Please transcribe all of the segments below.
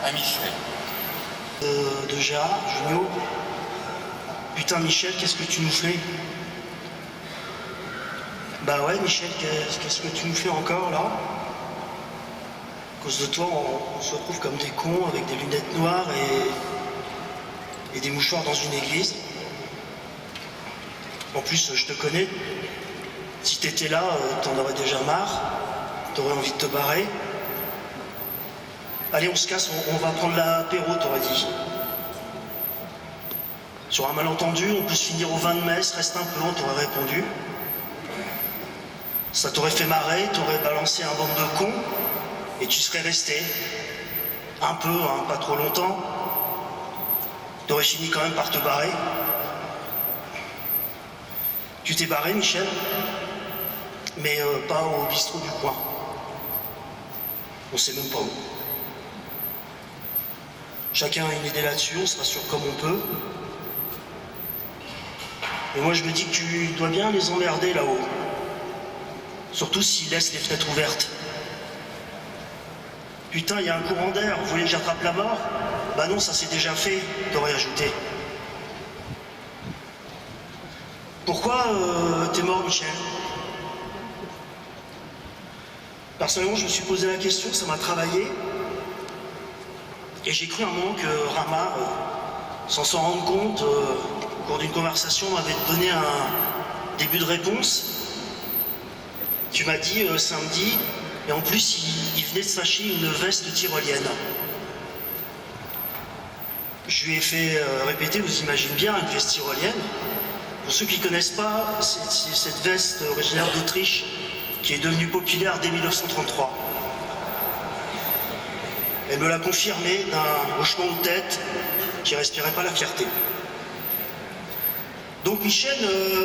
à Michel. De Gérard, Junio. Putain Michel, qu'est-ce que tu nous fais? Bah ouais Michel, qu'est-ce que tu nous fais encore là? À cause de toi, on se retrouve comme des cons avec des lunettes noires et des mouchoirs dans une église. En plus, je te connais. Si t'étais là, t'en aurais déjà marre. T'aurais envie de te barrer. Allez, on se casse, on va prendre l'apéro, t'aurais dit. Sur un malentendu, on peut se finir au vin de messe, reste un peu, on t'aurait répondu. Ça t'aurait fait marrer, t'aurais balancé un bande de cons, et tu serais resté. Un peu, hein, pas trop longtemps. T'aurais fini quand même par te barrer. Tu t'es barré, Michel, mais pas au bistrot du coin. On sait même pas où. Chacun a une idée là-dessus, on se rassure comme on peut. Et moi je me dis que tu dois bien les emmerder là-haut. Surtout s'ils laissent les fenêtres ouvertes. Putain, il y a un courant d'air, vous voulez que j'attrape la mort? Bah non, ça c'est déjà fait, t'aurais ajouté. Pourquoi t'es mort, Michel? Personnellement, je me suis posé la question, ça m'a travaillé. Et j'ai cru un moment que Rama, sans s'en rendre compte, au cours d'une conversation, m'avait donné un début de réponse. Tu m'as dit samedi, et en plus, il venait de s'acheter une veste tyrolienne. Je lui ai fait répéter, vous imaginez bien, une veste tyrolienne. Pour ceux qui ne connaissent pas, c'est cette veste originaire d'Autriche qui est devenue populaire dès 1933. Elle me l'a confirmé d'un hochement de tête qui respirait pas la fierté. Donc Michel,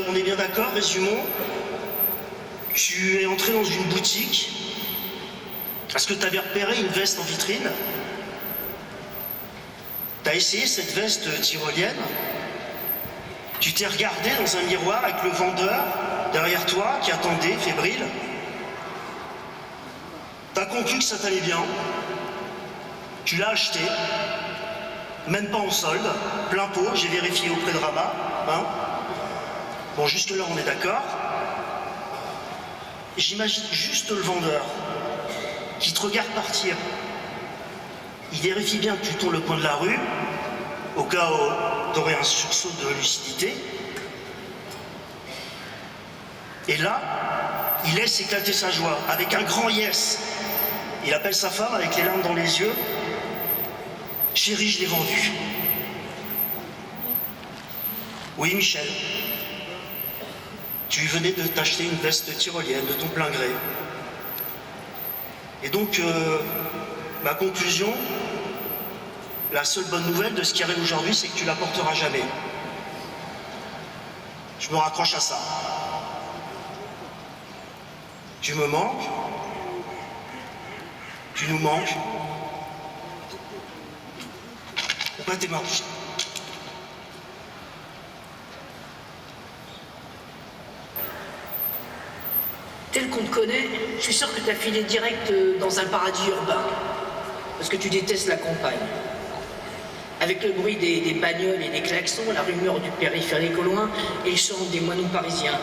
on est bien d'accord, résumons. Tu es entré dans une boutique parce que tu avais repéré une veste en vitrine. Tu as essayé cette veste tyrolienne. Tu t'es regardé dans un miroir avec le vendeur derrière toi qui attendait, fébrile. Tu as conclu que ça t'allait bien. Tu l'as acheté, même pas en solde, plein pot, j'ai vérifié auprès de Rama. Hein. Bon, jusque-là, on est d'accord. J'imagine juste le vendeur qui te regarde partir. Il vérifie bien que tu tournes le coin de la rue, au cas où tu aurais un sursaut de lucidité. Et là, il laisse éclater sa joie avec un grand yes. Il appelle sa femme avec les larmes dans les yeux. Chérie, je l'ai vendu. Oui, Michel. Tu venais de t'acheter une veste tyrolienne de ton plein gré. Et donc, ma conclusion, la seule bonne nouvelle de ce qui arrive aujourd'hui, c'est que tu la porteras jamais. Je me raccroche à ça. Tu me manques. Tu nous manques. Pourquoi t'es mort? Tel qu'on te connaît, je suis sûr que t'as filé direct dans un paradis urbain. Parce que tu détestes la campagne. Avec le bruit des bagnoles et des klaxons, la rumeur du périphérique au loin, et les chants des moineaux parisiens,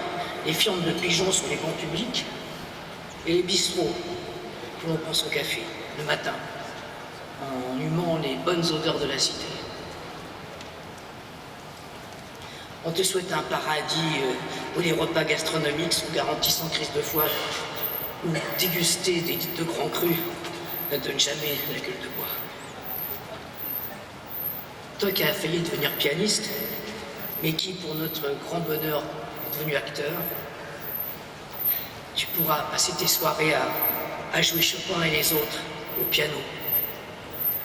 les fientes de pigeons sur les bancs publics, et les bistrots où l'on prend son café, le matin, en humant les bonnes odeurs de la cité. On te souhaite un paradis où les repas gastronomiques sont garantis sans crise de foie, où déguster des litres de grands crus ne donne jamais la gueule de bois. Toi qui as failli devenir pianiste, mais qui, pour notre grand bonheur, est devenu acteur, tu pourras passer tes soirées à jouer Chopin et les autres au piano,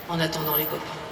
en attendant les copains.